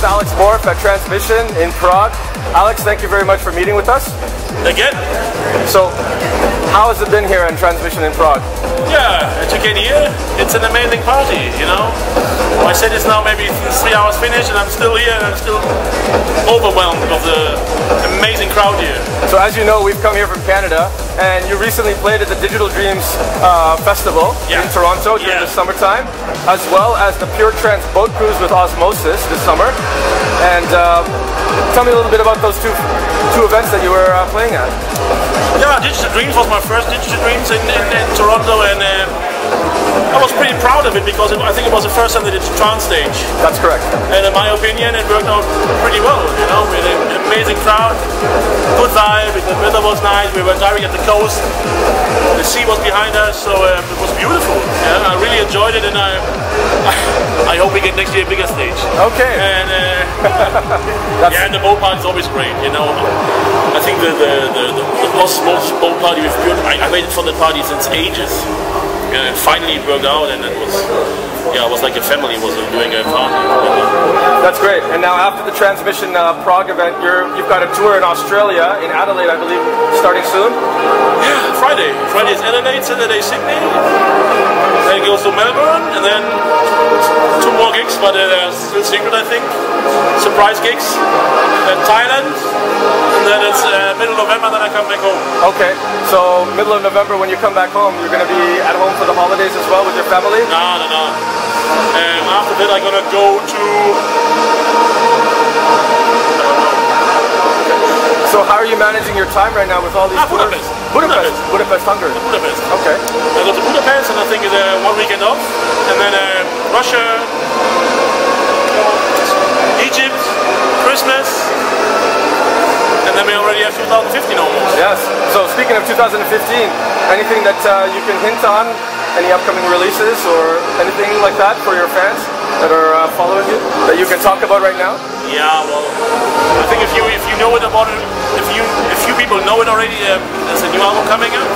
Alex M.O.R.P.H at Transmission in Prague. Alex, thank you very much for meeting with us. Again? So, how has it been here in Transmission in Prague? Yeah, as you can hear, it's an amazing party, you know. My set is now maybe 3 hours finished and I'm still here and I'm still overwhelmed of the amazing crowd here. So as you know, we've come here from Canada and you recently played at the Digital Dreams Festival in Toronto during the summertime, as well as the Pure Trance boat cruise with Osmosis this summer. And tell me a little bit about those two events that you were playing at. Yeah, Digital Dreams was my first Digital Dreams in Toronto, and I was pretty proud of it because I think it was the first time they did the trance stage. That's correct. And in my opinion, it worked out pretty well, you know, with an amazing crowd, good vibe, the weather was nice, we were diving at the coast, the sea was behind us, so it was beautiful. Yeah, I really enjoyed it, and I hope we get next year a bigger stage. Okay. And yeah, and the boat party is always great, you know. I think the Osmosis boat party with Pure, I waited for the party since ages. And finally it worked out, and it was, yeah, it was like a family was doing a party. That's great. And now after the Transmission Prague event, you've got a tour in Australia, in Adelaide, I believe, starting soon? Yeah, Friday. Friday is Adelaide, Saturday Sydney, then it goes to Melbourne, and then 2 more gigs, but they're still secret, I think. Surprise gigs. Then Thailand, and then it's middle of November, then I come back home. Okay, so middle of November when you come back home, you're going to be at home for the holidays as well with your family? No. After that I'm going to go to... So how are you managing your time right now with all these tours? Budapest, Hungary. Budapest. Okay. I go to Budapest and I think it's 1 weekend off, and then Russia, Egypt, Christmas, and then we already have 2015 almost. Yes. So speaking of 2015, anything that you can hint on? Any upcoming releases or anything like that for your fans that are following you that you can talk about right now? Yeah, well, I think if you know it about it, if you people know it already, there's a new album coming up.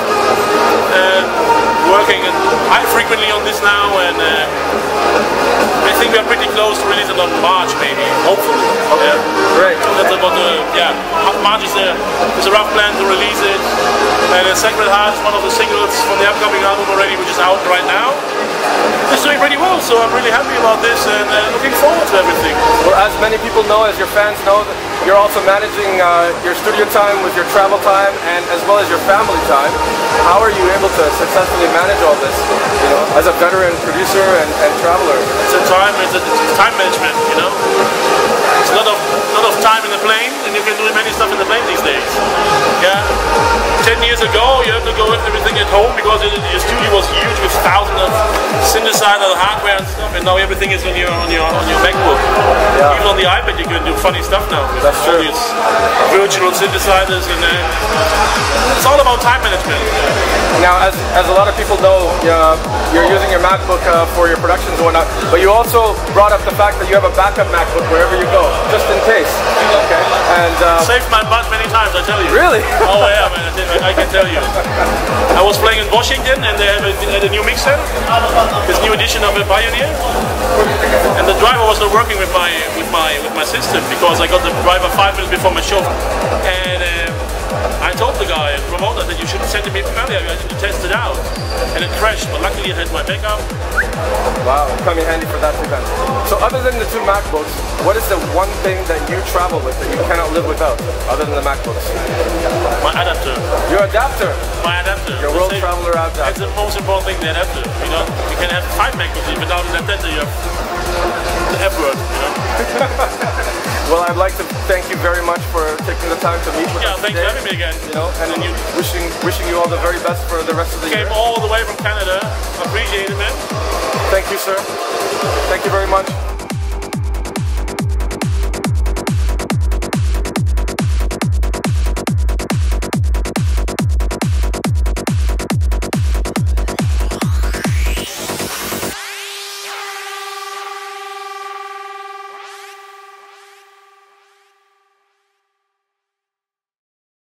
Working high frequently on this now, and I think we're pretty close to release it on March, maybe, hopefully. Okay. Yeah. Great. That's about March is a rough plan to release it. And Sacred Heart is one of the singles from the upcoming album already, which is out right now. It's doing pretty well, so I'm really happy about this and looking forward to everything. Well, as many people know, as your fans know, that you're also managing your studio time with your travel time and as well as your family time. How are you able to successfully manage all this, you know, as a veteran producer and traveler? It's time management, you know. It's a lot of time in the plane, and you can do many stuff in the plane these days. Yeah. 10 years ago, you had to go with everything at home because your studio was huge with thousands of synthesizer hardware and stuff, and now everything is on your MacBook. Yeah. Even on the iPad, you can do funny stuff now with all these virtual synthesizers, and it's all about time management. Now, as a lot of people know, you're using your MacBook for your productions and whatnot, but you also brought up the fact that you have a backup MacBook wherever you go, just in case. Okay. And saved my butt many times, I tell you. Really? Oh yeah, man. I can tell you. I was playing in Washington, and they had a new mixer, this new edition of a Pioneer, and the driver was not working with my system because I got the driver 5 minutes before my show, and I told the guy, the promoter, that you should send me earlier. I need to test it out, and it crashed. But luckily, it had my backup. Wow, it come in handy for that event. So, other than the 2 MacBooks, what is the one thing that you travel with that you cannot live without, other than the MacBooks? My adapter. Your adapter. My adapter. Your world traveler adapter. It's the most important thing, the adapter. You know, you can have 5 MacBooks without an adapter. You have the F word. You know. Well, I'd like to thank you very much for taking the time to meet with us today. Yeah, thanks for having me again. You know, and wishing you all the very best for the rest of the year. Came all the way from Canada. Appreciate it, man. Thank you, sir. Thank you very much.